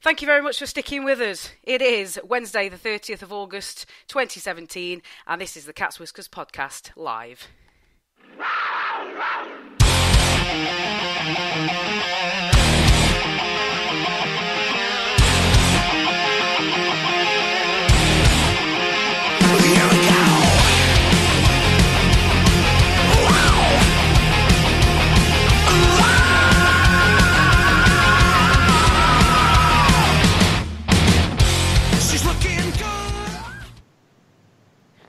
Thank you very much for sticking with us. It is Wednesday the 30th of August 2017 and this is the Cats Whiskers podcast live.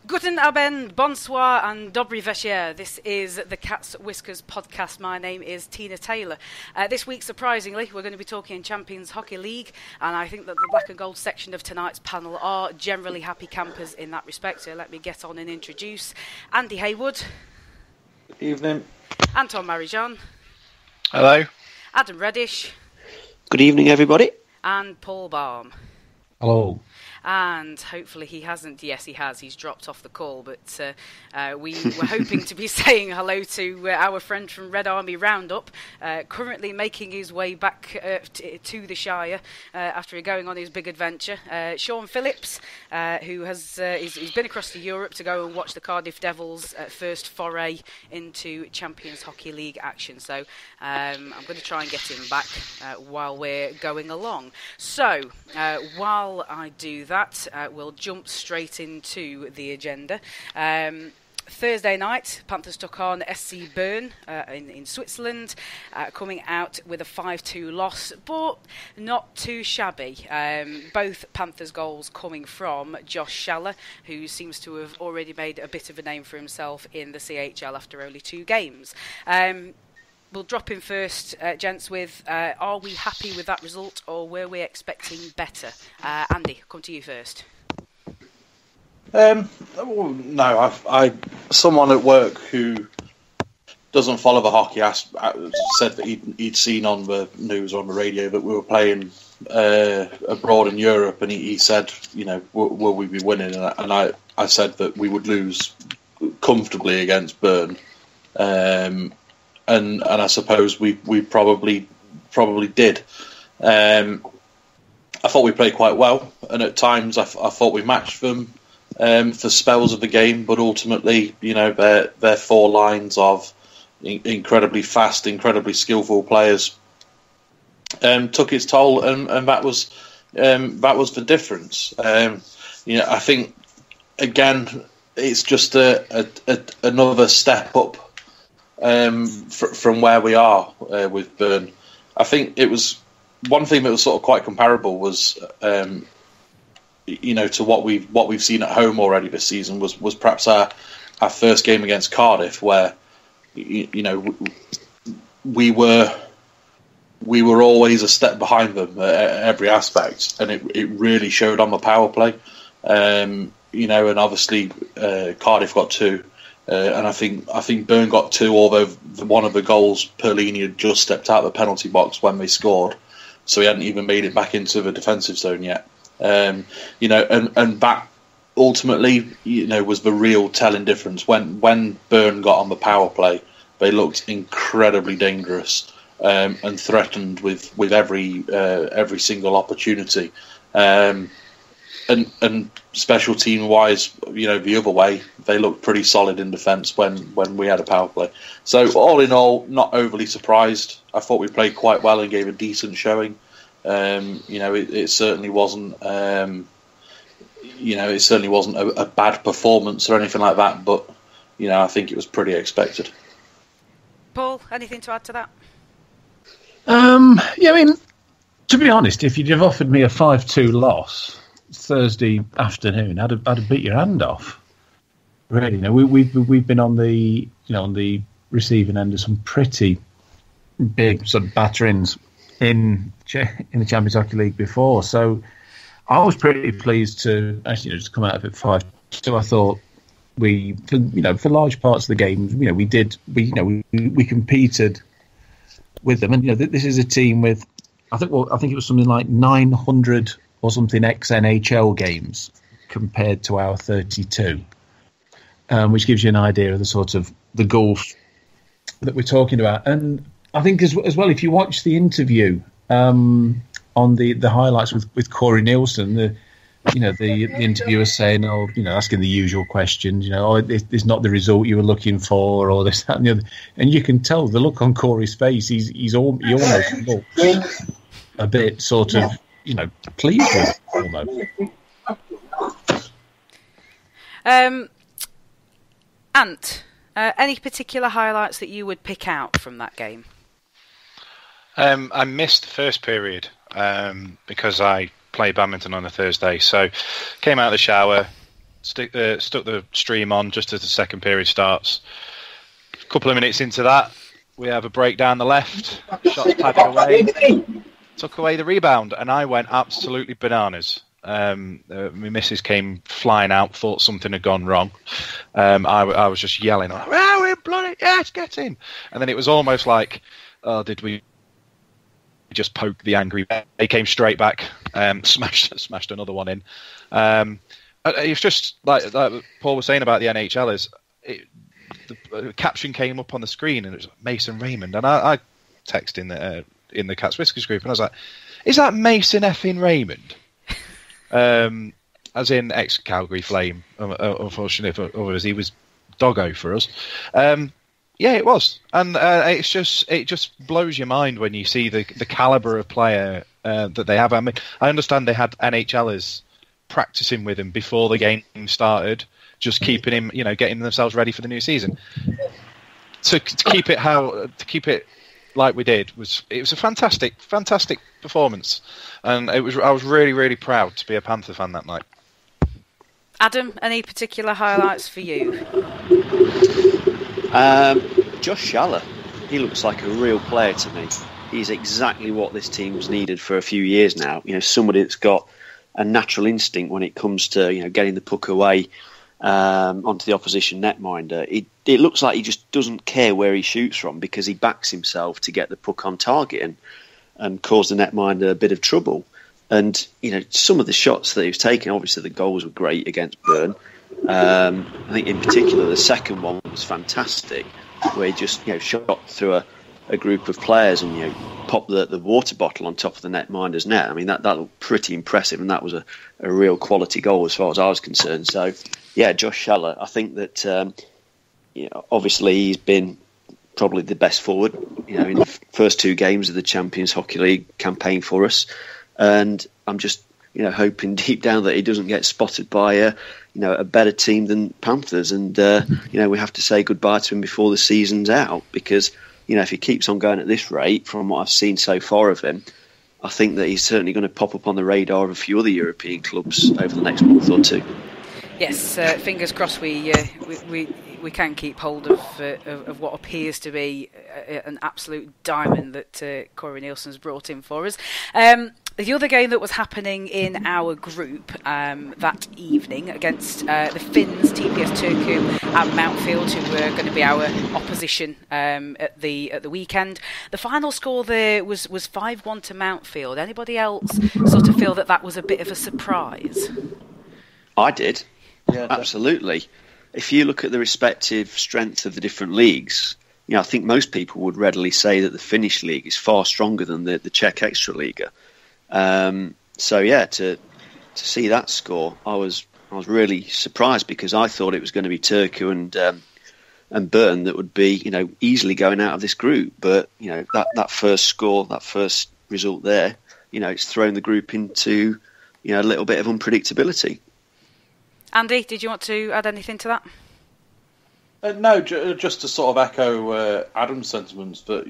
Guten Abend, bonsoir and dobry večer. This is the Cats Whiskers podcast. My name is Tina Taylor. This week, surprisingly, we're going to be talking Champions Hockey League, and I think that the black and gold section of tonight's panel are generally happy campers in that respect. So let me get on and introduce Andy Haywood. Good evening. Antoine Marie Jeanne. Hello. Adam Reddish. Good evening, everybody. And Paul Balm. Hello. And hopefully he hasn't. Yes, he has. He's dropped off the call. But we were hoping to be saying hello to our friend from Red Army Roundup, currently making his way back to the Shire after going on his big adventure. Sean Phillips, who has he's been across to Europe to go and watch the Cardiff Devils' first foray into Champions Hockey League action. So I'm going to try and get him back while we're going along. So while I do that, we'll jump straight into the agenda. Thursday night, Panthers took on SC Bern in Switzerland, coming out with a 5-2 loss, but not too shabby. Both Panthers goals coming from Josh Schaller, who seems to have already made a bit of a name for himself in the CHL after only 2 games. We'll drop in first, gents, with are we happy with that result or were we expecting better? Andy, I'll come to you first. No, someone at work who doesn't follow the hockey said that he'd seen on the news or on the radio that we were playing abroad in Europe, and he said, you know, will we be winning? And I said that we would lose comfortably against Bern. And I suppose we probably did. I thought we played quite well, and at times I thought we matched them for spells of the game. But ultimately, you know, their 4 lines of incredibly fast, incredibly skillful players took its toll, and that was the difference. You know, I think again it's just another step up. From where we are with Bern. I think it was one thing that was sort of quite comparable was, you know, to what we've seen at home already this season was perhaps our first game against Cardiff, where you know we were always a step behind them at every aspect, and it really showed on the power play. You know, and obviously Cardiff got 2. And I think Bern got 2, although one of the goals, Perlini had just stepped out of the penalty box when they scored, so he hadn't even made it back into the defensive zone yet. You know, and that ultimately, you know, was the real telling difference. When Bern got on the power play, they looked incredibly dangerous and threatened with every single opportunity. And special team wise, you know, the other way, they looked pretty solid in defence when we had a power play. So all in all, not overly surprised. I thought we played quite well and gave a decent showing. You know, it certainly wasn't. You know, it certainly wasn't a bad performance or anything like that. But you know, I think it was pretty expected. Paul, anything to add to that? Yeah, I mean, to be honest, if you'd have offered me a 5-2 loss Thursday afternoon, I'd have beat your hand off. Really, you know, we've been on the receiving end of some pretty big sort of batterings in the Champions Hockey League before, so I was pretty pleased to actually just come out of it 5-2. I thought for large parts of the game, you know, we competed with them, and you know, this is a team with I think it was something like 900 or something ex-NHL games compared to our 32, which gives you an idea of the sort of the gulf that we're talking about. And I think as well, if you watch the interview on the highlights with Corey Nielsen, the interviewer saying, asking the usual questions, it's not the result you were looking for, or this, that, and the other. And you can tell the look on Corey's face. He almost looks a bit sort of, pleased with it, almost. Ant, any particular highlights that you would pick out from that game? I missed the first period because I play badminton on a Thursday. So came out of the shower, stuck the stream on just as the second period starts. A couple of minutes into that, we have a break down the left, shots padded away, took away the rebound, and I went absolutely bananas. My missus came flying out, thought something had gone wrong. I was just yelling, we're bloody, yes, get in. And then it was almost like, did we just poke the angry bear? They came straight back, smashed another one in. It's just like Paul was saying about the NHL, the caption came up on the screen and it was Mason Raymond, and I texted in the Cats Whiskers group and I was like, is that Mason effing Raymond? As in ex-Calgary Flame, unfortunately for us, he was doggo for us. Yeah, it was, and it just blows your mind when you see the calibre of player that they have. I mean, I understand they had NHLers practicing with him before the game started, just keeping him, getting themselves ready for the new season. To keep it like we did it was a fantastic performance, and I was really, really proud to be a Panther fan that night. Adam, any particular highlights for you? Josh Schaller, he looks like a real player to me. He's exactly what this team's needed for a few years now. Somebody that's got a natural instinct when it comes to getting the puck away onto the opposition netminder. It looks like he just doesn't care where he shoots from because he backs himself to get the puck on target and cause the netminder a bit of trouble. And some of the shots that he was taking, obviously the goals were great against Bern. I think in particular the second one was fantastic, where he just shot through a group of players and popped the water bottle on top of the netminder's net. I mean that looked pretty impressive, and that was a real quality goal as far as I was concerned. So yeah, Josh Schaller, I think that obviously he's been probably the best forward in the first two games of the Champions Hockey League campaign for us, and I'm just hoping deep down that he doesn't get spotted by a better team than Panthers, and we have to say goodbye to him before the season's out, because if he keeps on going at this rate, from what I've seen so far of him, I think that he's certainly going to pop up on the radar of a few other European clubs over the next month or two. Yes, fingers crossed we can keep hold of what appears to be an absolute diamond that Corey Nielsen's brought in for us. The other game that was happening in our group that evening against the Finns, TPS Turku and Mountfield, who were going to be our opposition at the weekend. The final score there was 5-1 to Mountfield. Anybody else sort of feel that was a bit of a surprise? I did. Yeah, absolutely. If you look at the respective strengths of the different leagues, I think most people would readily say that the Finnish league is far stronger than the Czech Extraliga. So yeah, to see that score, I was really surprised, because I thought it was going to be Turku and Bern that would be easily going out of this group. But that first score, that first result there, it's thrown the group into a little bit of unpredictability. Andy, did you want to add anything to that? No, just to sort of echo Adam's sentiments, that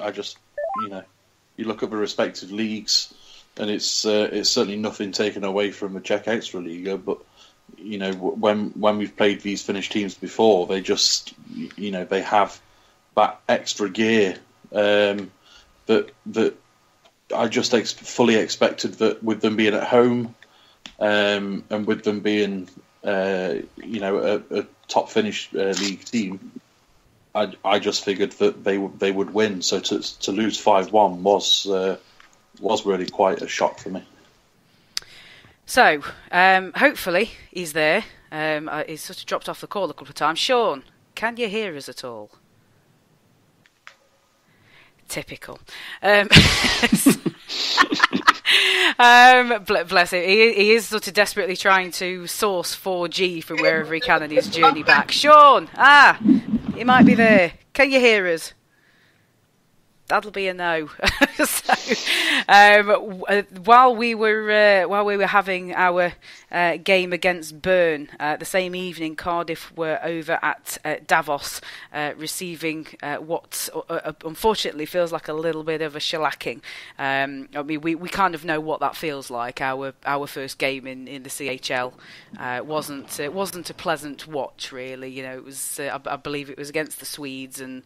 I just you look at the respective leagues, and it's certainly nothing taken away from the Czech Extraliga, but when we've played these Finnish teams before, they just they have that extra gear that I just fully expected, that with them being at home. And with them being, a top Finnish league team, I just figured that they would win. So to lose 5-1 was really quite a shock for me. So hopefully he's there. He's sort of dropped off the call a couple of times. Sean, can you hear us at all? Typical. Bless him. He is sort of desperately trying to source 4G from wherever he can on his journey back. Sean, he might be there. Can you hear us? That'll be a no. While we were having our game against Bern the same evening, Cardiff were over at Davos, receiving what unfortunately feels like a little bit of a shellacking. I mean, we kind of know what that feels like. Our first game in the CHL wasn't a pleasant watch, really. You know, it was. I believe it was against the Swedes, and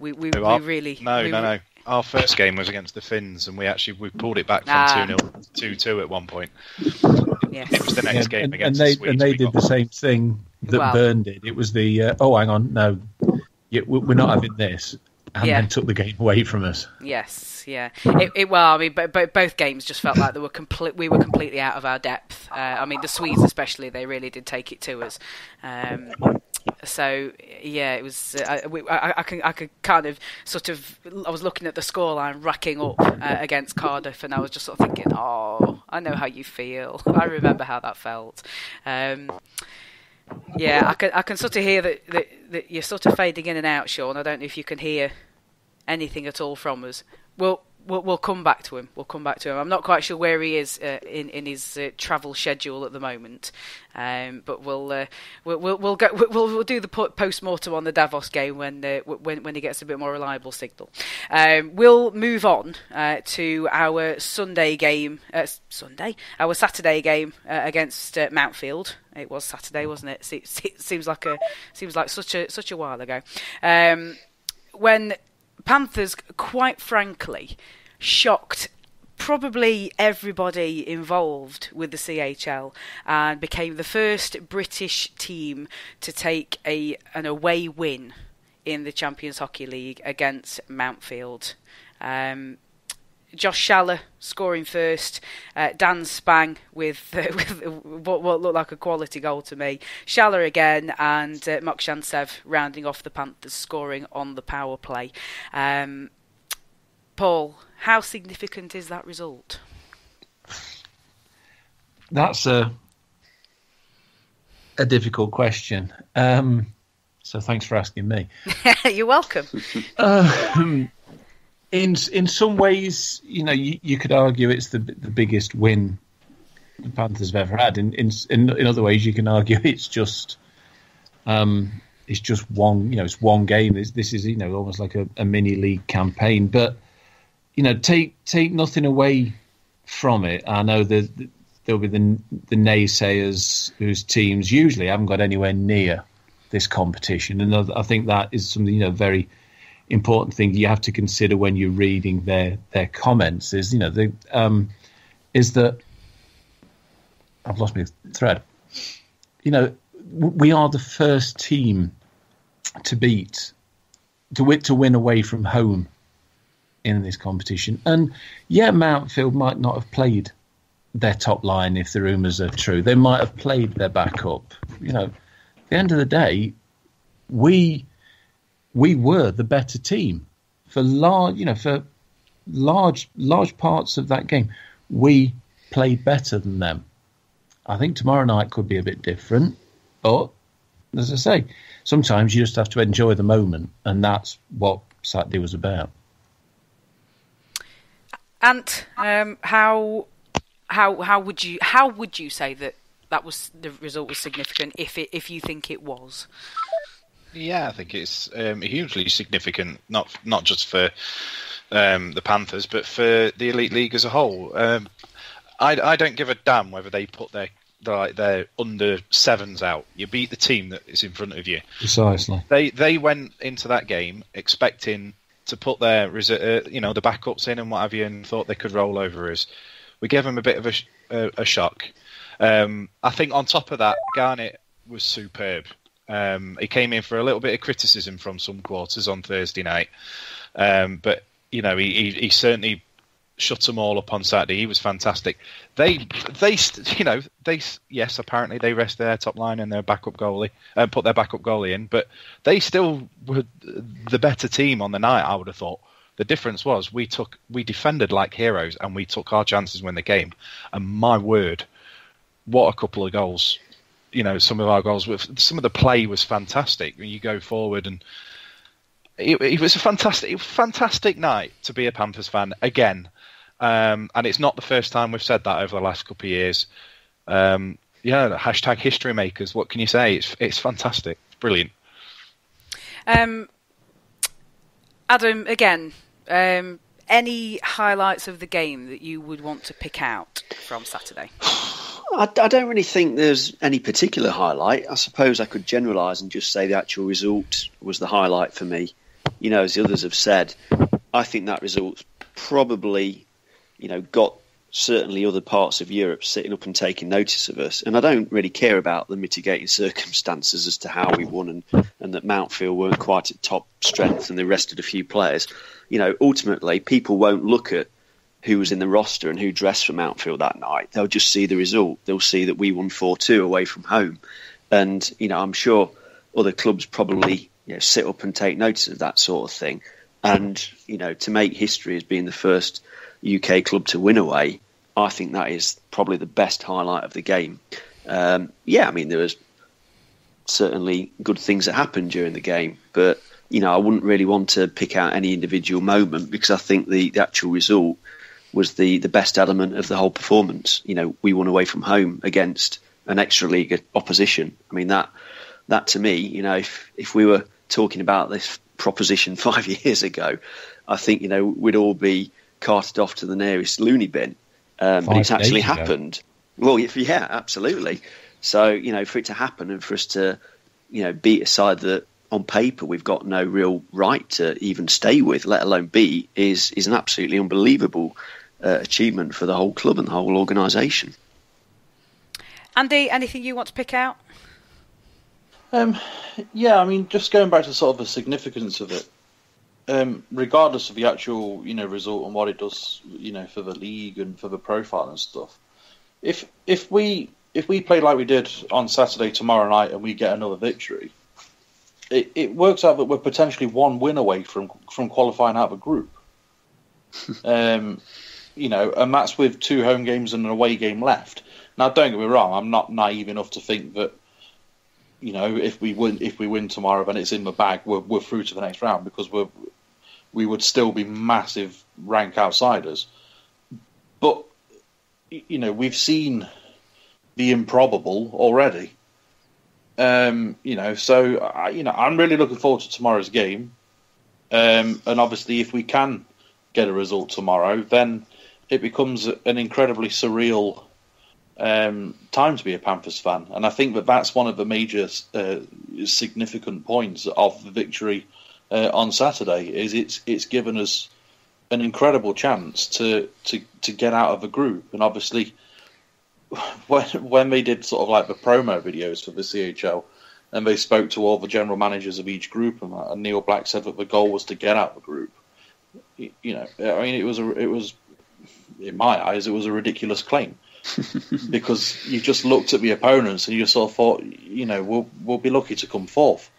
we really no. Our first game was against the Finns, and we pulled it back from 2-0 to 2-2 at one point. Yes. It was the next game against the Swedes. And they did the same thing that Bern did. It was the hang on, no, we're not having this, and then took the game away from us. Yes, yeah. I mean, both games just felt like we were completely out of our depth. I mean, the Swedes especially, they really did take it to us. So yeah, it was. I could kind of sort of. I was looking at the scoreline racking up against Cardiff, and I was just sort of thinking, "Oh, I know how you feel. I remember how that felt." Yeah, I can sort of hear that you're sort of fading in and out, Sean. I don't know if you can hear anything at all from us. We'll come back to him. I'm not quite sure where he is in his travel schedule at the moment, but we'll do the post-mortem on the Davos game when he gets a bit more reliable signal. We'll move on to our Sunday game. Our Saturday game against Mountfield. It was Saturday, wasn't it? It seems like such a while ago. When Panthers, quite frankly, shocked probably everybody involved with the CHL and became the first British team to take an away win in the Champions Hockey League against Mountfield. Josh Schaller scoring first, Dan Spang with what looked like a quality goal to me, Schaller again, and Mokshantsev rounding off the Panthers, scoring on the power play. Paul, how significant is that result? That's a difficult question. So thanks for asking me. You're welcome. In some ways, you know, you could argue it's the biggest win the Panthers have ever had. In other ways, you can argue it's just one. You know, it's one game. This is almost like a mini league campaign. But you know, take nothing away from it. I know that there'll be the naysayers whose teams usually haven't got anywhere near this competition, and I think that is something very important thing you have to consider when you're reading their comments. Is that I've lost my thread. We are the first team to win away from home in this competition, and Mountfield might not have played their top line if the rumours are true. They might have played their backup. At the end of the day, we were the better team for large parts of that game. We played better than them. I think tomorrow night could be a bit different, but as I say, sometimes you just have to enjoy the moment, and that's what Saturday was about. And how would you say that was the result was significant if you think it was? Yeah, I think it's hugely significant, not just for the Panthers, but for the Elite League as a whole. I don't give a damn whether they put their under sevens out. You beat the team that is in front of you. Precisely. They went into that game expecting to put their the backups in and what have you, and thought they could roll over us. We gave them a bit of a shock. I think on top of that, Garnett was superb. He came in for a little bit of criticism from some quarters on Thursday night, but he certainly shut them all up on Saturday. He was fantastic. Apparently they rested their top line and their backup goalie and put their backup goalie in, but they still were the better team on the night. I would have thought The difference was we defended like heroes and we took our chances to win the game. And my word, what a couple of goals! Some of our goals, some of the play was fantastic. When you go forward, and it was a fantastic night to be a Panthers fan again. And it's not the first time we've said that over the last couple of years. Hashtag history makers. What can you say? It's fantastic. It's brilliant. Adam, again, any highlights of the game that you would want to pick out from Saturday? I don't really think there's any particular highlight. I suppose I could generalise and just say the actual result was the highlight for me. As the others have said, I think that result probably, got certainly other parts of Europe sitting up and taking notice of us. And I don't really care about the mitigating circumstances as to how we won and that Mountfield weren't quite at top strength and they rested a few players. Ultimately, people won't look at who was in the roster and who dressed for Mountfield that night. They'll just see the result. They'll see that we won 4-2 away from home. And, I'm sure other clubs probably sit up and take notice of that sort of thing. And, to make history as being the first UK club to win away, I think that is probably the best highlight of the game. There was certainly good things that happened during the game, but, I wouldn't really want to pick out any individual moment because I think the actual result was the best element of the whole performance. We won away from home against an extra league opposition. That to me, if we were talking about this proposition 5 years ago, I think, we'd all be carted off to the nearest loony bin. But it's actually happened. Well, yeah, absolutely. So, for it to happen and for us to, beat a side that on paper we've got no real right to even stay with, let alone beat, is an absolutely unbelievable achievement for the whole club and the whole organisation. Andy, anything you want to pick out? Just going back to sort of the significance of it, regardless of the actual, result and what it does, for the league and for the profile and stuff. If we play like we did on Saturday tomorrow night and we get another victory, it works out that we're potentially one win away from qualifying out of a group. And that's with 2 home games and an away game left. Now, don't get me wrong, I'm not naive enough to think that, if we win tomorrow, then it's in the bag. We're through to the next round because we would still be massive rank outsiders. But we've seen the improbable already. I'm really looking forward to tomorrow's game. And obviously, if we can get a result tomorrow, then it becomes an incredibly surreal time to be a Panthers fan. And I think that that's one of the major significant points of the victory on Saturday. Is it's given us an incredible chance to get out of the group. And obviously, when they did sort of like the promo videos for the CHL, and they spoke to all the general managers of each group, and Neil Black said that the goal was to get out of the group. It was in my eyes, it was a ridiculous claim. Because you just looked at the opponents and you sort of thought, we'll be lucky to come fourth.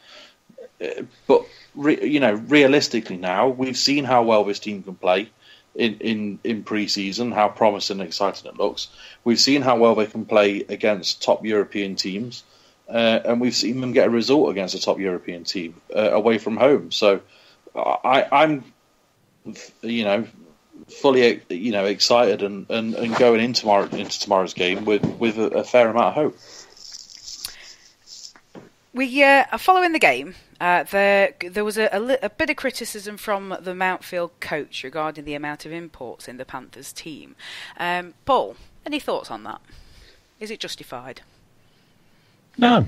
But realistically now, we've seen how well this team can play in pre-season, how promising and exciting it looks. We've seen how well they can play against top European teams, and we've seen them get a result against a top European team away from home. So I'm fully excited and going into tomorrow's game with a fair amount of hope. We following the game, there was a bit of criticism from the Mountfield coach regarding the amount of imports in the Panthers team. Paul, any thoughts on that? Is it justified? No.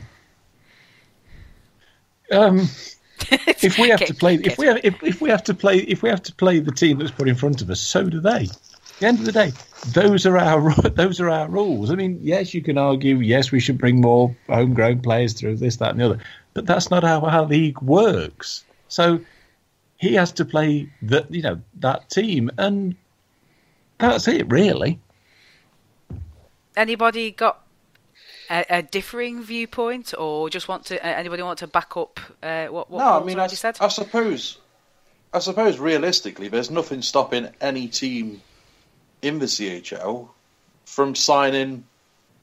If we have to play the team that's put in front of us, so do they. At the end of the day, those are our rules. Yes, you can argue, yes, we should bring more homegrown players through this, that, and the other, but that's not how our league works. So he has to play that team, and that's it, really. Anybody got a differing viewpoint, or just anybody want to back up what Andy said? I suppose I suppose realistically, there's nothing stopping any team in the CHL from signing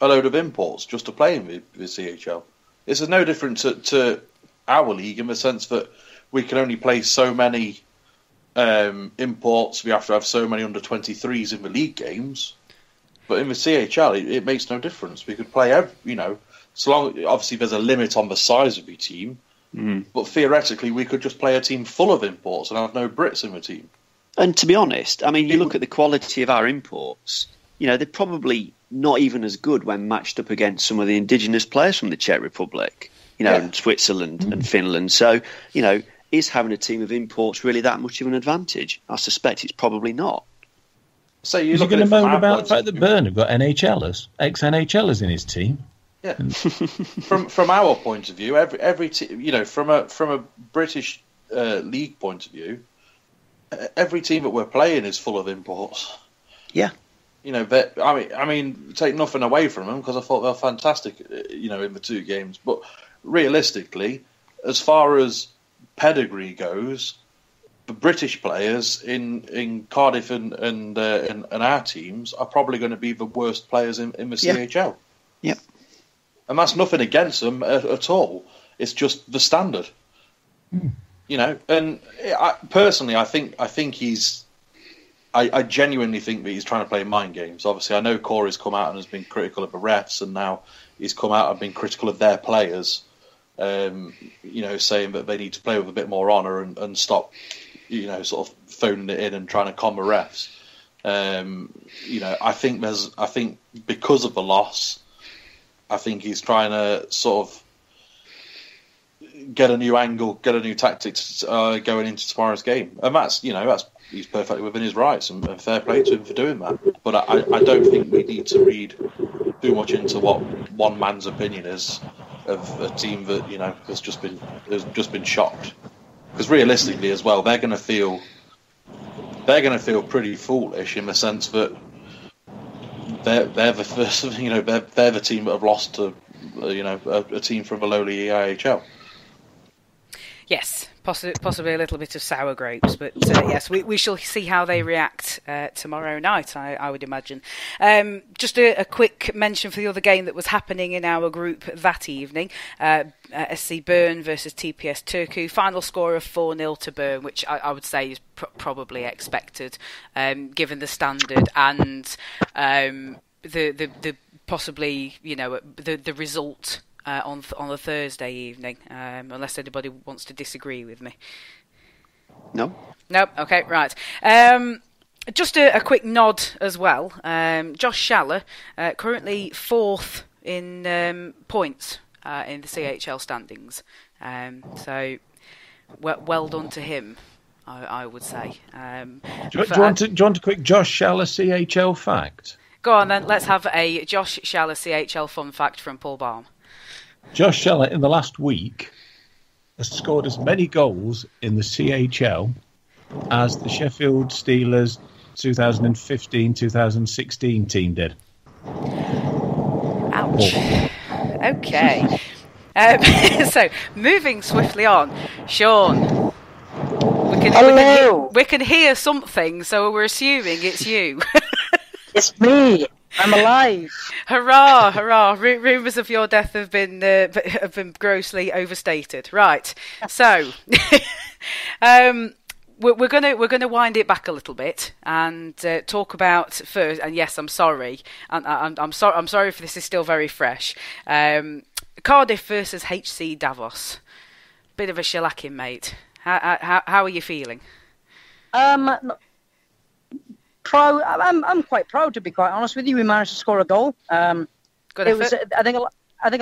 a load of imports just to play in the CHL. It's no different to our league in the sense that we can only play so many imports. We have to have so many under-23s in the league games. But in the CHL, it makes no difference. We could play, so long. Obviously, there's a limit on the size of the team. But theoretically, we could just play a team full of imports and have no Brits in the team. And to be honest, I mean, you look at the quality of our imports, they're probably not even as good when matched up against some of the indigenous players from the Czech Republic, and Switzerland and Finland. So, is having a team of imports really that much of an advantage? I suspect it's probably not. So you're going to moan about the fact that Bern have got NHLers, ex-NHLers in his team. Yeah. From our point of view, every from a British league point of view, every team that we're playing is full of imports. Yeah. I mean, take nothing away from them because I thought they were fantastic, in the two games. But realistically, as far as pedigree goes, the British players in Cardiff and our teams are probably going to be the worst players in the CHL. Yeah. And that's nothing against them at all. It's just the standard, And personally, I think he's. I genuinely think that he's trying to play mind games. Obviously, I know Corey's come out and has been critical of the refs, and now he's come out and been critical of their players. Saying that they need to play with a bit more honour and stop, sort of phoning it in and trying to con the refs. I think because of the loss, I think he's trying to sort of get a new angle, get a new tactic going into tomorrow's game, and that's he's perfectly within his rights, and fair play to him for doing that. But I don't think we need to read too much into what one man's opinion is of a team that has just been shocked. Because realistically, as well, they're going to feel pretty foolish in the sense that they're the first, they're the team that have lost to a team from the lowly EIHL. Yes, possibly a little bit of sour grapes, but yes, we shall see how they react tomorrow night, I would imagine. Just a quick mention for the other game that was happening in our group that evening, SC Bern versus TPS Turku. Final score of 4-0 to Bern, which I would say is probably expected, given the standard and the possibly, the result on a Thursday evening, unless anybody wants to disagree with me. No. Okay, right. Just a quick nod as well. Josh Schaller, currently 4th in points in the CHL standings. So well done to him, I would say. Do you want a quick Josh Schaller CHL fact? Go on then. Let's have a Josh Schaller CHL fun fact from Paul Balm. Josh Schaller in the last week has scored as many goals in the CHL as the Sheffield Steelers 2015-2016 team did. Ouch. Okay. So, moving swiftly on. Sean. We can hear something, so we're assuming it's you. It's me. I'm alive. Hurrah, hurrah. Rumours of your death have been grossly overstated. Right. So, we're gonna wind it back a little bit and talk about first. And yes, I'm sorry. I'm sorry if this is still very fresh. Cardiff versus HC Davos. Bit of a shellacking, mate. How are you feeling? Proud. I'm quite proud, to be quite honest with you. We managed to score a goal. Good effort. I think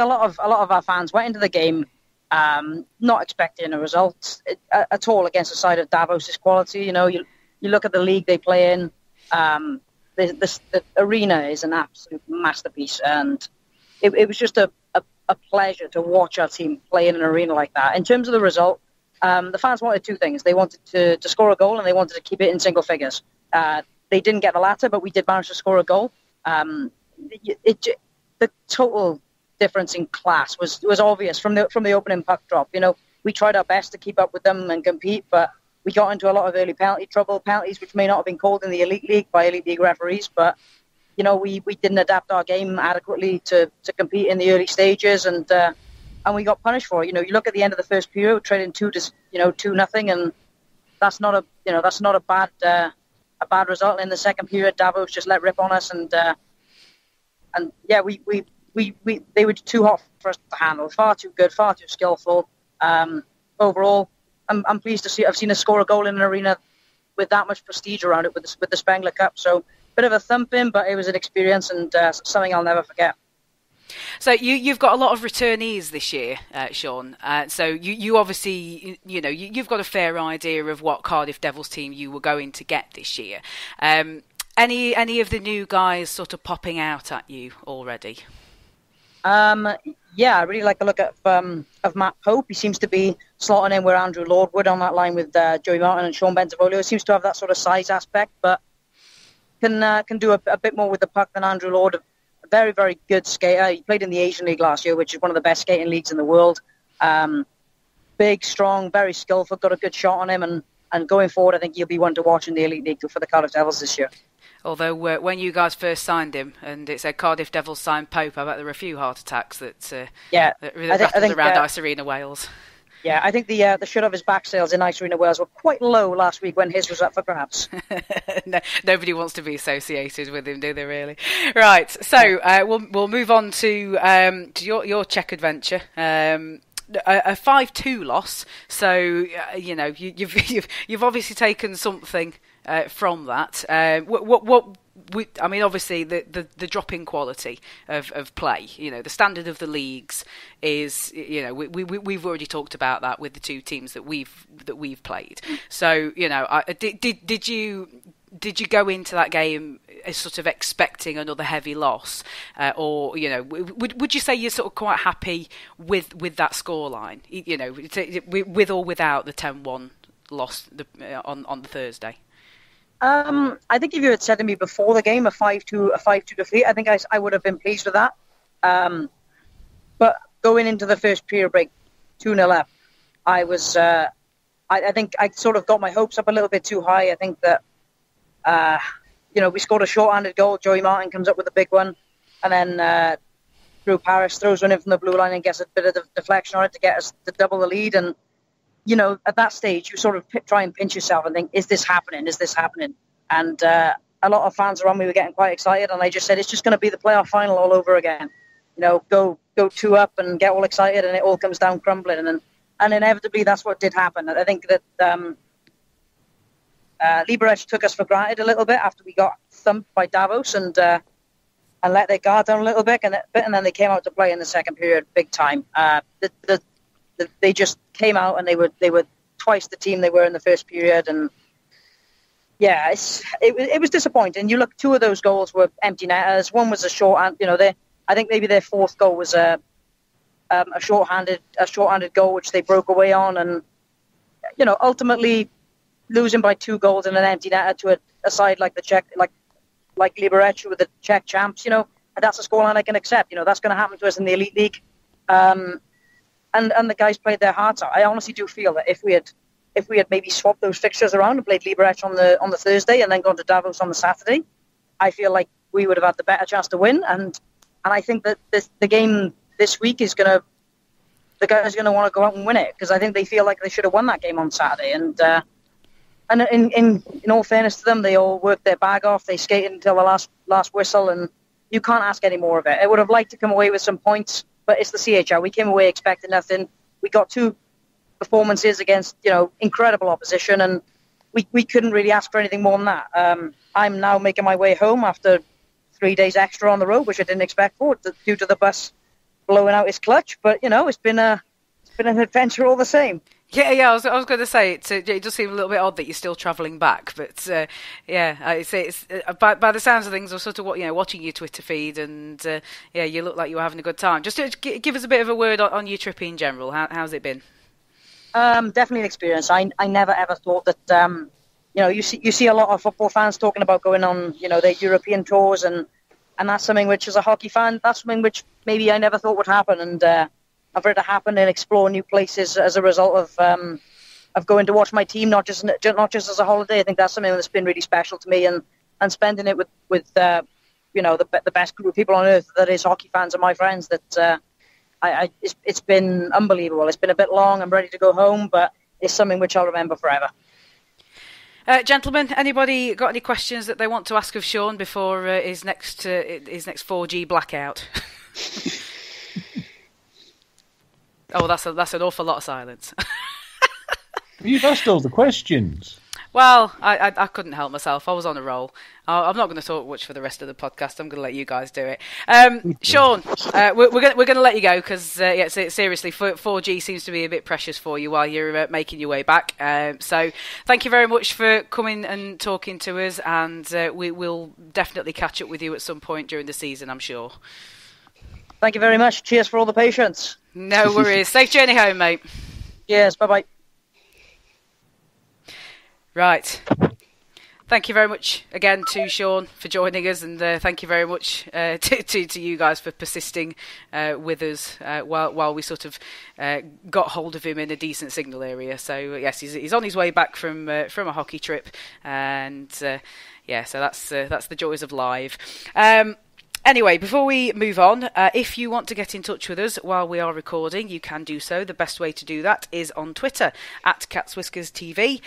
a lot of our fans went into the game not expecting a result at all against the side of Davos' quality. You look at the league they play in. The arena is an absolute masterpiece, and it was just a pleasure to watch our team play in an arena like that. In terms of the result, the fans wanted two things. They wanted to score a goal, and they wanted to keep it in single figures. They didn't get the latter, but we did manage to score a goal. The total difference in class was obvious from the opening puck drop. We tried our best to keep up with them and compete, but we got into a lot of early penalty trouble, penalties which may not have been called in the Elite League by Elite League referees, but we didn't adapt our game adequately to compete in the early stages, and we got punished for it. You look at the end of the first period, we're trading 2-0, and that's not a bad result. In the second period, Davos just let rip on us, and they were too hot for us to handle. Far too good, far too skillful. Overall, I'm pleased to see. I've seen us score a goal in an arena with that much prestige around it with the Spengler Cup. So bit of a thumping, but it was an experience and something I'll never forget. So you've got a lot of returnees this year, Sean. So you obviously, you've got a fair idea of what Cardiff Devils team you were going to get this year. Any of the new guys sort of popping out at you already? I really like the look of Matt Pope. He seems to be slotting in where Andrew Lord would on that line with Joey Martin and Sean Bentavolio. Seems to have that sort of size aspect, but can do a bit more with the puck than Andrew Lord. A very, very good skater. He played in the Asian League last year, which is one of the best skating leagues in the world. Big, strong, very skillful, got a good shot on him, and going forward, I think he'll be one to watch in the Elite League for the Cardiff Devils this year. Although when you guys first signed him and it said Cardiff Devils signed Pope, I bet there were a few heart attacks that rattled around Ice Arena Wales. Yeah, I think the shut of his back sales in Ice Arena Wales were quite low last week when his was up for grabs. No, nobody wants to be associated with him, do they? Really? Right. So we'll move on to your Czech adventure. A 5-2 loss. So you've obviously taken something from that. Obviously the drop in quality of play. The standard of the leagues is. We've already talked about that with the two teams that we've played. So did you go into that game sort of expecting another heavy loss, or would you say you're sort of quite happy with that scoreline? With or without the 10-1 loss on the Thursday. I think if you had said to me before the game a 5-2 defeat, I think I would have been pleased with that. But going into the first period break, 2-0 up, I was. I think I sort of got my hopes up a little bit too high. I think that. We scored a short-handed goal. Joey Martin comes up with a big one, and then Drew Parrish throws one in from the blue line and gets a bit of deflection on it to get us to double the lead. And at that stage, you sort of try and pinch yourself and think, "Is this happening? Is this happening?" And a lot of fans around me were getting quite excited, and I just said, "It's just going to be the playoff final all over again." Go 2 up and get all excited, and it all comes down crumbling. And inevitably, that's what did happen. I think that. Liberec took us for granted a little bit after we got thumped by Davos and let their guard down a little bit, and then they came out to play in the second period big time. They just came out and they were twice the team they were in the first period, and it was disappointing. You look, 2 of those goals were empty netters. One was a short, I think maybe their fourth goal was a short-handed goal which they broke away on, and ultimately. Losing by 2 goals and an empty netter to a side like the Czech, like Liberec with the Czech champs, that's a scoreline I can accept. That's going to happen to us in the Elite League, and the guys played their hearts out. I honestly do feel that if we had maybe swapped those fixtures around and played Liberec on the Thursday and then gone to Davos on the Saturday, I feel like we would have had the better chance to win. And I think that the game this week is the guys are going to want to go out and win it, because I think they feel like they should have won that game on Saturday. And in all fairness to them, they all worked their bag off. They skated until the last whistle, and you can't ask any more of it. I would have liked to come away with some points, but it's the CHL. We came away expecting nothing. We got 2 performances against incredible opposition, and we couldn't really ask for anything more than that. I'm now making my way home after 3 days extra on the road, which I didn't expect for, due to the bus blowing out its clutch. But it's been an adventure all the same. Yeah. I was going to say it does seem a little bit odd that you're still travelling back, but it's by the sounds of things, I was sort of watching your Twitter feed, and you look like you were having a good time. Just to give us a bit of a word on your trip in general. How's it been? Definitely an experience. I never ever thought that. You see a lot of football fans talking about going on their European tours, and that's something which, as a hockey fan, that's something which maybe I never thought would happen, and. I've heard it happen and explore new places as a result of going to watch my team, not just as a holiday. I think that's something that's been really special to me, and spending it with the best group of people on earth, that is hockey fans and my friends. That it's been unbelievable. It's been a bit long. I'm ready to go home, but it's something which I'll remember forever. Gentlemen, anybody got any questions that they want to ask of Sean before his next 4G blackout? Oh, that's an awful lot of silence. You've asked all the questions. Well, I couldn't help myself. I was on a roll. I'm not going to talk much for the rest of the podcast. I'm going to let you guys do it. Sean, we're going to let you go because seriously, 4G seems to be a bit precious for you while you're making your way back. So thank you very much for coming and talking to us, and we will definitely catch up with you at some point during the season, I'm sure. Thank you very much. Cheers for all the patience. No worries. Safe journey home, mate. Yes. Bye-bye. Right. Thank you very much again to Sean for joining us, and thank you very much to you guys for persisting with us while we sort of got hold of him in a decent signal area. So yes, he's on his way back from a hockey trip, and so that's the joys of live. Anyway, before we move on, if you want to get in touch with us while we are recording, you can do so. The best way to do that is on Twitter, @CatsWhiskersTV.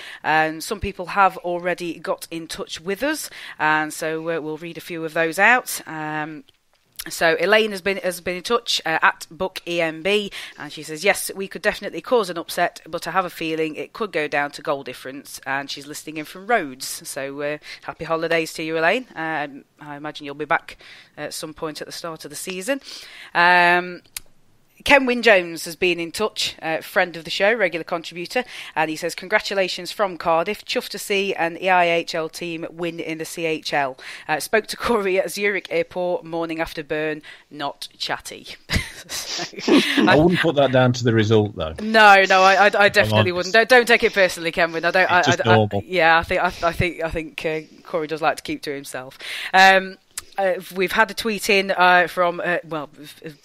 Some people have already got in touch with us, and so we'll read a few of those out. So Elaine has been in touch at BookEMB, and she says, yes, we could definitely cause an upset, but I have a feeling it could go down to goal difference, and she's listening in from Rhodes. So happy holidays to you, Elaine. I imagine you'll be back at some point at the start of the season. Kenwyn Jones has been in touch, friend of the show, regular contributor, and he says, congratulations from Cardiff. Chuffed to see an EIHL team win in the CHL. Spoke to Corey at Zurich Airport morning after Bern, not chatty. I wouldn't put that down to the result, though. No, I definitely wouldn't. Don't take it personally, Kenwyn. It's just normal. I think Corey does like to keep to himself. We've had a tweet in from,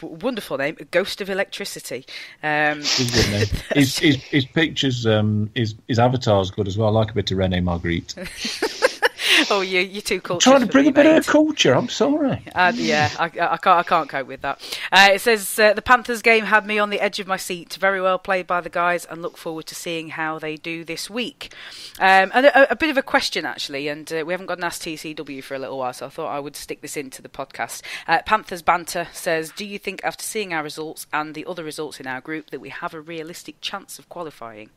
wonderful name, Ghost of Electricity. His pictures, his avatar's good as well. I like a bit of René Magritte. Oh, you're too cultured. Trying to bring a bit of culture. I'm sorry. I can't cope with that. It says the Panthers game had me on the edge of my seat. Very well played by the guys, and look forward to seeing how they do this week. And a bit of a question actually, and we haven't got an Ask TCW for a little while, so I thought I would stick this into the podcast. Panthers Banter says, do you think after seeing our results and the other results in our group that we have a realistic chance of qualifying?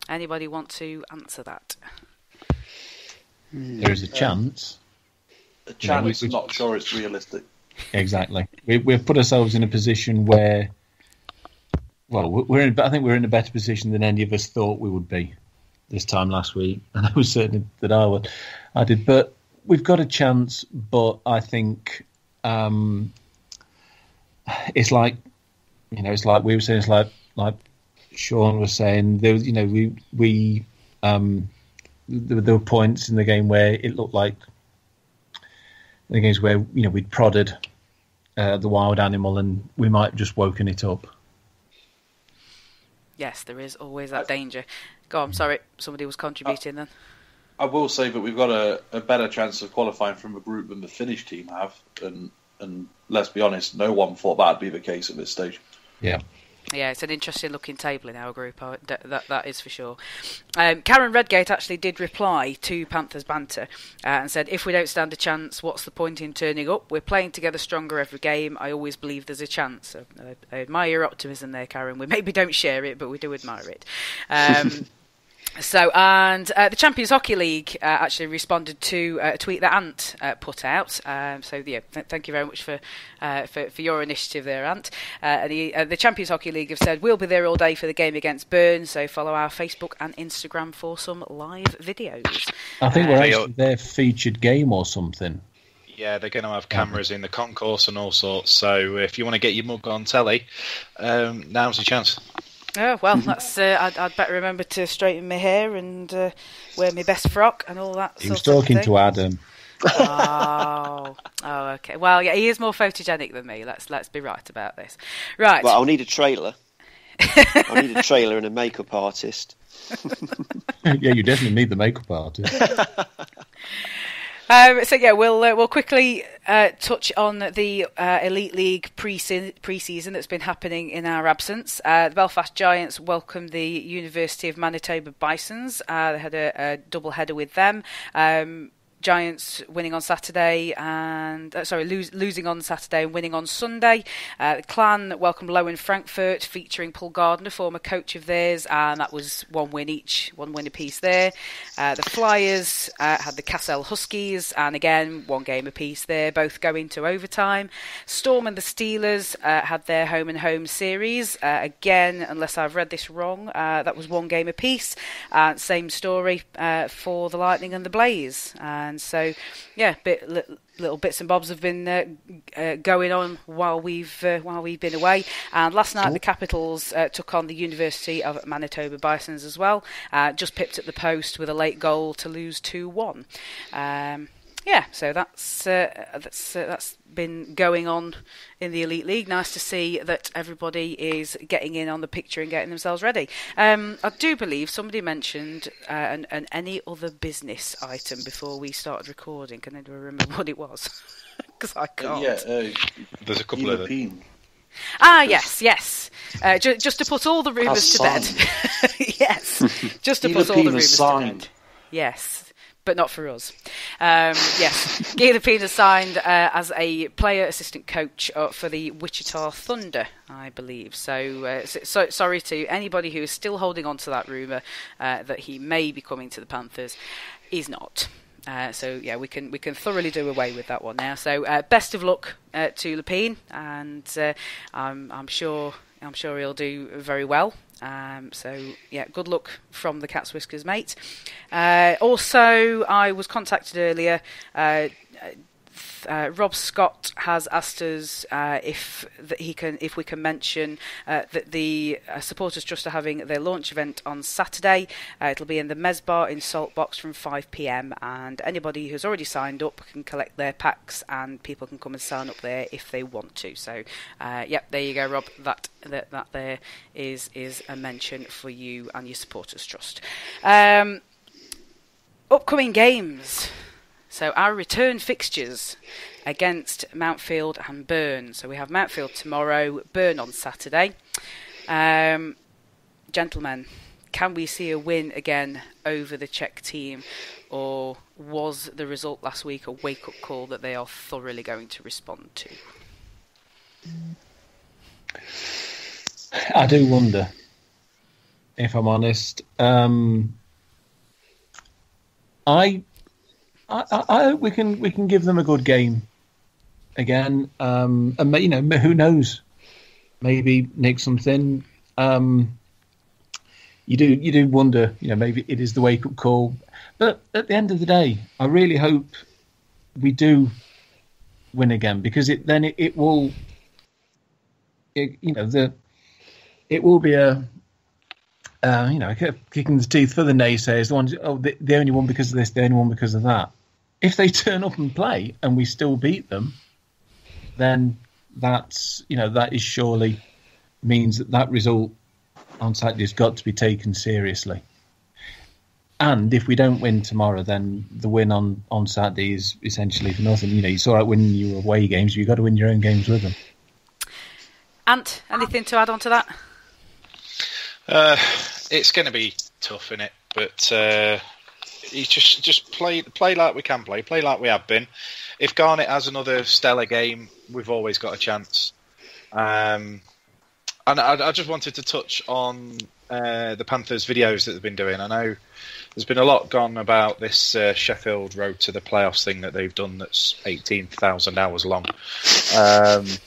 Anybody want to answer that? There is a chance. A chance, not sure it's realistic. Exactly. We've put ourselves in a position where, well, I think we're in a better position than any of us thought we would be this time last week. And I was certain that I did. But we've got a chance, but I think it's like, it's like we were saying, it's like Sean was saying, there was, there were points in the game where it looked like the games where we'd prodded the wild animal and we might have just woken it up. Yes, there is always that danger. Go on, sorry, somebody was contributing then. I will say that we've got a better chance of qualifying from a group than the Finnish team have, and let's be honest, no one thought that'd be the case at this stage. Yeah. Yeah, it's an interesting looking table in our group, that is for sure. Karen Redgate actually did reply to Panthers Banter and said, if we don't stand a chance, what's the point in turning up? We're playing together stronger every game. I always believe there's a chance. So, I admire your optimism there, Karen. We maybe don't share it, but we do admire it. The Champions Hockey League actually responded to a tweet that Ant put out. Thank you very much for your initiative there, Ant. The Champions Hockey League have said we'll be there all day for the game against Bern, so follow our Facebook and Instagram for some live videos. I think we're actually their featured game or something. Yeah, they're going to have cameras in the concourse and all sorts, so if you want to get your mug on telly, now's your chance. Oh, well, that's. I'd better remember to straighten my hair and wear my best frock and all that. He was talking to Adam. Oh, okay. Well, yeah, he is more photogenic than me. Let's be right about this. Right. Well, I'll need a trailer. I need a trailer and a makeup artist. Yeah, you definitely need the makeup artist. We'll quickly touch on the Elite League pre-season that's been happening in our absence. The Belfast Giants welcomed the University of Manitoba Bisons. They had a double header with them. Giants winning on Saturday losing on Saturday and winning on Sunday. The Clan welcomed Lowen Frankfurt, featuring Paul Gardner, former coach of theirs, and that was one win apiece there. The Flyers had the Cassel Huskies, and again, one game apiece there, both going to overtime. Storm and the Steelers had their home and home series. Again, unless I've read this wrong, that was one game apiece. Same story for the Lightning and the Blaze. And so, yeah, little bits and bobs have been going on while we've been away. And last night, the Capitals took on the University of Manitoba Bisons as well. Just pipped at the post with a late goal to lose 2-1. So that's been going on in the Elite League. Nice to see that everybody is getting in on the picture and getting themselves ready. I do believe somebody mentioned an any other business item before we started recording. Can anyone remember what it was? Because I can't. There's a couple of them. Yes. Just to put all the rumours to bed. Yes, just to put all the rumours to bed. Yes. But not for us. Yes, Guy Lepine has signed as a player assistant coach for the Wichita Thunder, I believe. So sorry to anybody who is still holding on to that rumour that he may be coming to the Panthers. He's not. We can thoroughly do away with that one now. So best of luck to Lepine, and I'm sure he'll do very well. Good luck from the Cats Whiskers, mate. Also, I was contacted earlier. Rob Scott has asked us if we can mention that the Supporters Trust are having their launch event on Saturday. It'll be in the Mezbar in Saltbox from 5 p.m. and anybody who's already signed up can collect their packs, and people can come and sign up there if they want to. So, there you go, Rob. That there is a mention for you and your Supporters Trust. Upcoming games. So our return fixtures against Mountfield and Bern. So we have Mountfield tomorrow, Bern on Saturday. Gentlemen, can we see a win again over the Czech team, or was the result last week a wake-up call that they are thoroughly going to respond to? I do wonder, if I'm honest. I hope we can give them a good game again, and who knows, maybe nick something. You do wonder, maybe it is the wake up call, but at the end of the day, I really hope we do win again, because it will be a kick in the teeth for the naysayers. The ones, they only won because of this, they only won because of that. If they turn up and play and we still beat them, then that is surely means that result on Saturday has got to be taken seriously. And if we don't win tomorrow, then the win on Saturday is essentially for nothing. You saw out winning your away games, you've got to win your own games with them. Ant, anything to add on to that? It's going to be tough, innit? But just play like we can play like we have been. If Garnet has another stellar game, we've always got a chance. And I just wanted to touch on the Panthers videos that they've been doing. I know there's been a lot gone about this Sheffield Road to the Playoffs thing that they've done that's 18,000 hours long. But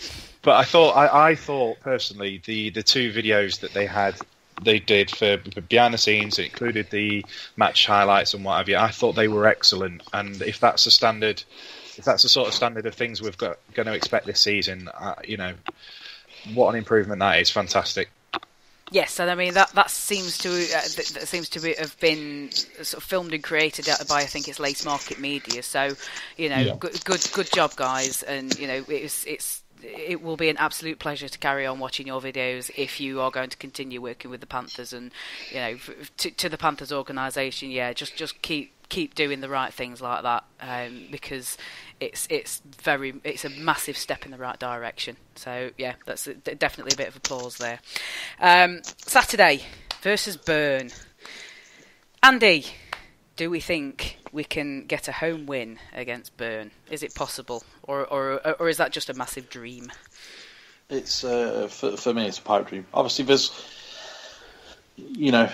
I thought personally the two videos that they did for behind the scenes, it included the match highlights and what have you. I thought they were excellent, and if that's the sort of standard of things we've going to expect this season, what an improvement that is. Fantastic. Yes, and I mean that seems to have been sort of filmed and created by, I think it's Lace Market Media. So good job, guys, and it's it will be an absolute pleasure to carry on watching your videos if you are going to continue working with the Panthers, and to the Panthers organisation. Yeah, just keep doing the right things like that, because it's a massive step in the right direction. So yeah, that's definitely a bit of applause there. Saturday versus Bern. Andy, do we think we can get a home win against Bern? Is it possible, or is that just a massive dream? It's for me, it's a pipe dream. Obviously, there's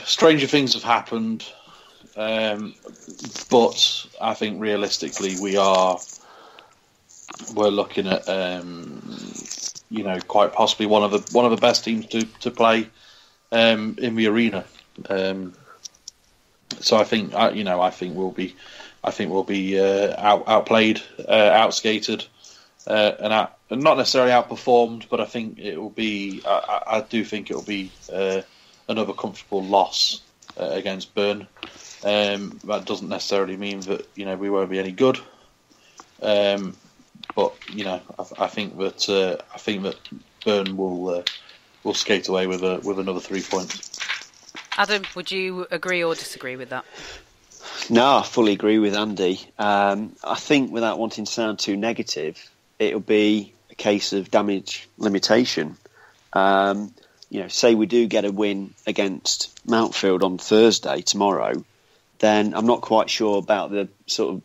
stranger things have happened, but I think realistically we're looking at quite possibly one of the best teams to play in the arena. So I think we'll be outplayed, outskated, and not necessarily outperformed, but I think it will be. I do think it will be another comfortable loss against Bern. That doesn't necessarily mean that we won't be any good, but I think that Bern will skate away with another 3 points. Adam, would you agree or disagree with that? No, I fully agree with Andy. I think, without wanting to sound too negative, it'll be a case of damage limitation. Say we do get a win against Mountfield on Thursday, tomorrow, then I'm not quite sure about the sort of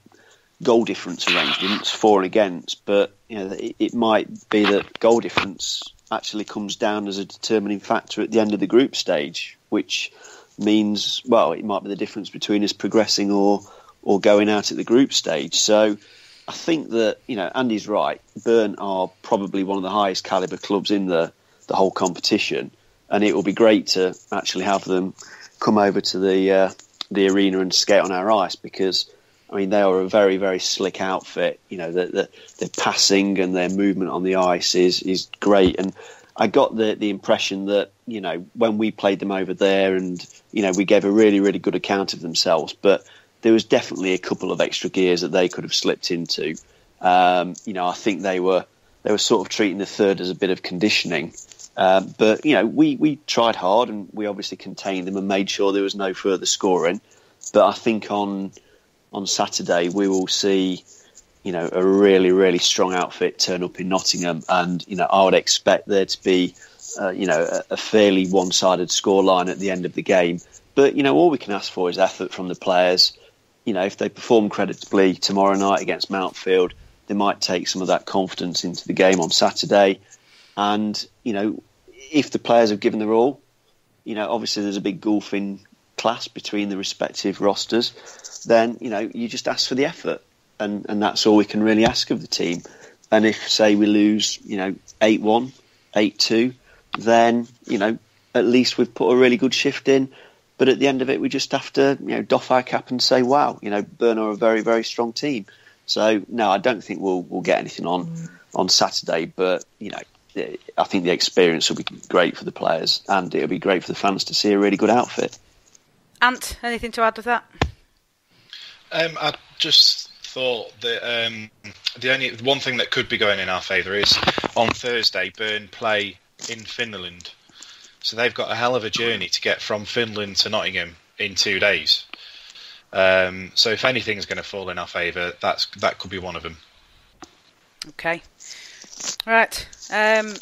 goal difference arrangements for and against, but it might be that goal difference actually comes down as a determining factor at the end of the group stage, which means, well, it might be the difference between us progressing or going out at the group stage. So I think that, Andy's right. Bern are probably one of the highest calibre clubs in the whole competition, and it will be great to actually have them come over to the arena and skate on our ice, because they are a very, very slick outfit. Their passing and their movement on the ice is great. And I got the impression that, when we played them over there and, we gave a really, really good account of themselves, but there was definitely a couple of extra gears that they could have slipped into. I think they were sort of treating the third as a bit of conditioning. But we tried hard, and we obviously contained them and made sure there was no further scoring. But I think on Saturday we will see, a really, really strong outfit turn up in Nottingham, and I would expect there to be, a fairly one-sided scoreline at the end of the game. But all we can ask for is effort from the players. If they perform creditably tomorrow night against Mountfield, they might take some of that confidence into the game on Saturday. And if the players have given their all, obviously there's a big gulfing class between the respective rosters, then you just ask for the effort, and that's all we can really ask of the team. And if, say, we lose 8-1, 8-2, then at least we've put a really good shift in. But at the end of it, we just have to doff our cap and say, wow, Bern are a very, very strong team. So no, I don't think we'll get anything on Saturday, but I think the experience will be great for the players, and it'll be great for the fans to see a really good outfit. Ant, anything to add to that? I just thought that the only one thing that could be going in our favour is on Thursday, Bern play in Finland. So they've got a hell of a journey to get from Finland to Nottingham in 2 days. So if anything's going to fall in our favour, that could be one of them. Okay. Right. I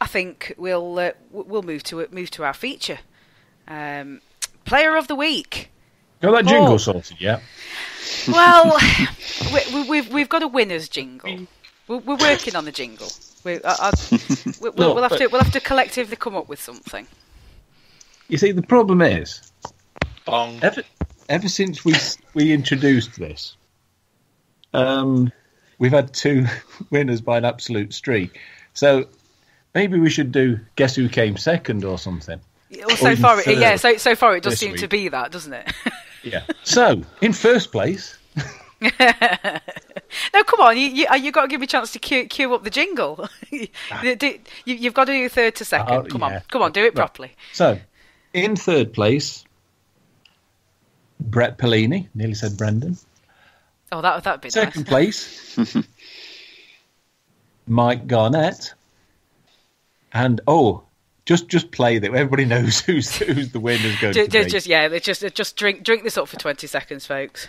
think we'll move to our feature. Player of the week. Got that jingle sorted, yeah? Well, we've got a winner's jingle. We're working on the jingle. We'll have to collectively come up with something. You see, the problem is, Bong. Ever since we introduced this, we've had 2 winners by an absolute streak. So maybe we should do Guess Who Came Second or something. Well, so far it does seem to be that, doesn't it? Yeah. So in first place. No, come on! You got to give me a chance to cue up the jingle. You've got to do third to second. Come on, do it properly. So, in third place, Brett Pellini. Nearly said Brendan. Oh, that'd be second nice. Place, Mike Garnett, and just play that. Everybody knows who's the winner's going to be. Just drink this up for 20 seconds, folks.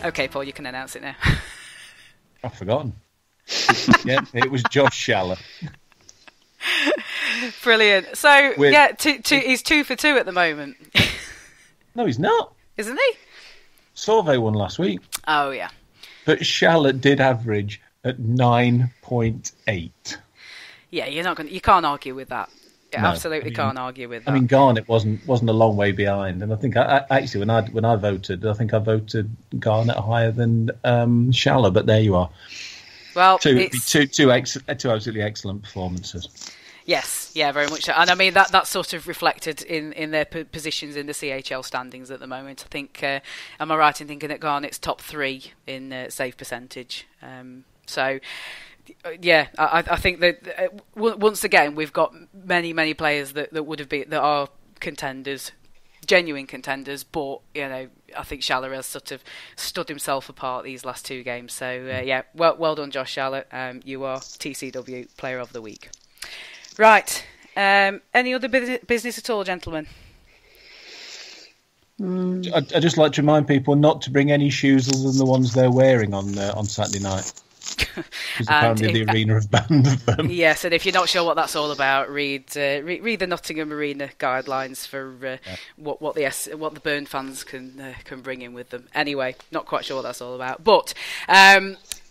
Okay, Paul, you can announce it now. I've forgotten. Yeah, it was Josh Schaller. Brilliant. So, he's 2 for 2 at the moment. No, he's not. Isn't he? Sauvé won last week. Oh, yeah. But Schaller did average at 9.8. Yeah, you can't argue with that. You absolutely can't argue with that. I mean, Garnett wasn't a long way behind, and I think actually when I voted, I think I voted Garnett higher than Schaller. But there you are. Well, two absolutely excellent performances. Yes, yeah, very much so. And I mean that's sort of reflected in their positions in the CHL standings at the moment. I think, am I right in thinking that Garnett's top 3 in save percentage? So. Yeah, I think that once again we've got many players that are contenders, genuine contenders, but I think Schaller has sort of stood himself apart these last 2 games. So well done, Josh Schaller. You are TCW Player of the Week. Right, any other business at all, gentlemen? I'd just like to remind people not to bring any shoes other than the ones they're wearing on Saturday night. Because apparently the arena have banned them. Yes, and if you're not sure what that's all about, read the Nottingham Arena guidelines for what the Bern fans can bring in with them. Anyway, not quite sure what that's all about, but.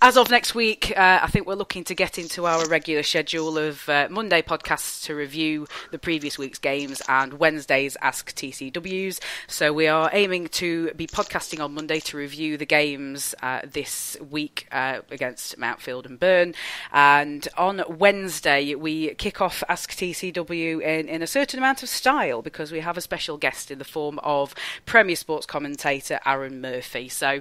As of next week, I think we're looking to get into our regular schedule of Monday podcasts to review the previous week's games and Wednesday's Ask TCWs. So we are aiming to be podcasting on Monday to review the games this week against Mountfield and Bern. And on Wednesday, we kick off Ask TCW in a certain amount of style because we have a special guest in the form of Premier Sports commentator Aaron Murphy. So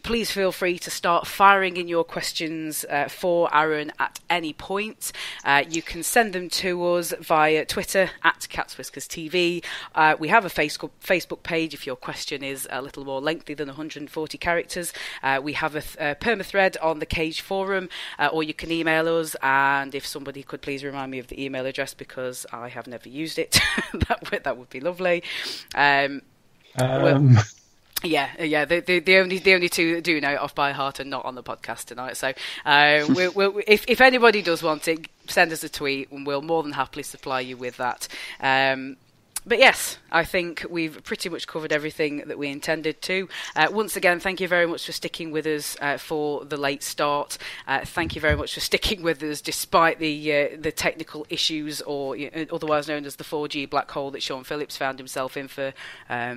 please feel free to start firing in your questions for Aaron at any point. You can send them to us via Twitter at CatsWhiskersTV. We have a Facebook page if your question is a little more lengthy than 140 characters. We have a perma-thread on the Cage forum, or you can email us, and if somebody could please remind me of the email address because I have never used it, that would be lovely. Yeah. The only 2 that do know it off by heart are not on the podcast tonight. So if anybody does want it, send us a tweet, and we'll more than happily supply you with that. But yes, I think we've pretty much covered everything that we intended to. Once again, thank you very much for sticking with us for the late start. Thank you very much for sticking with us despite the technical issues, or otherwise known as the 4G black hole that Sean Phillips found himself in for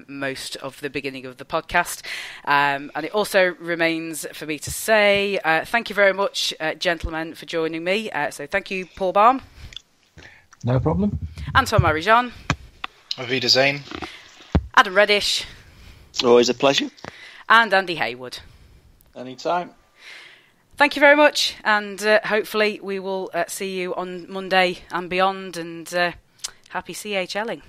most of the beginning of the podcast. And it also remains for me to say thank you very much, gentlemen, for joining me. So thank you, Paul Balm. No problem. Antoine Marie Jeanne. Auf Wiedersehen. Adam Reddish. Always a pleasure. And Andy Haywood. Anytime. Thank you very much, and hopefully we will see you on Monday and beyond, and happy CHLing.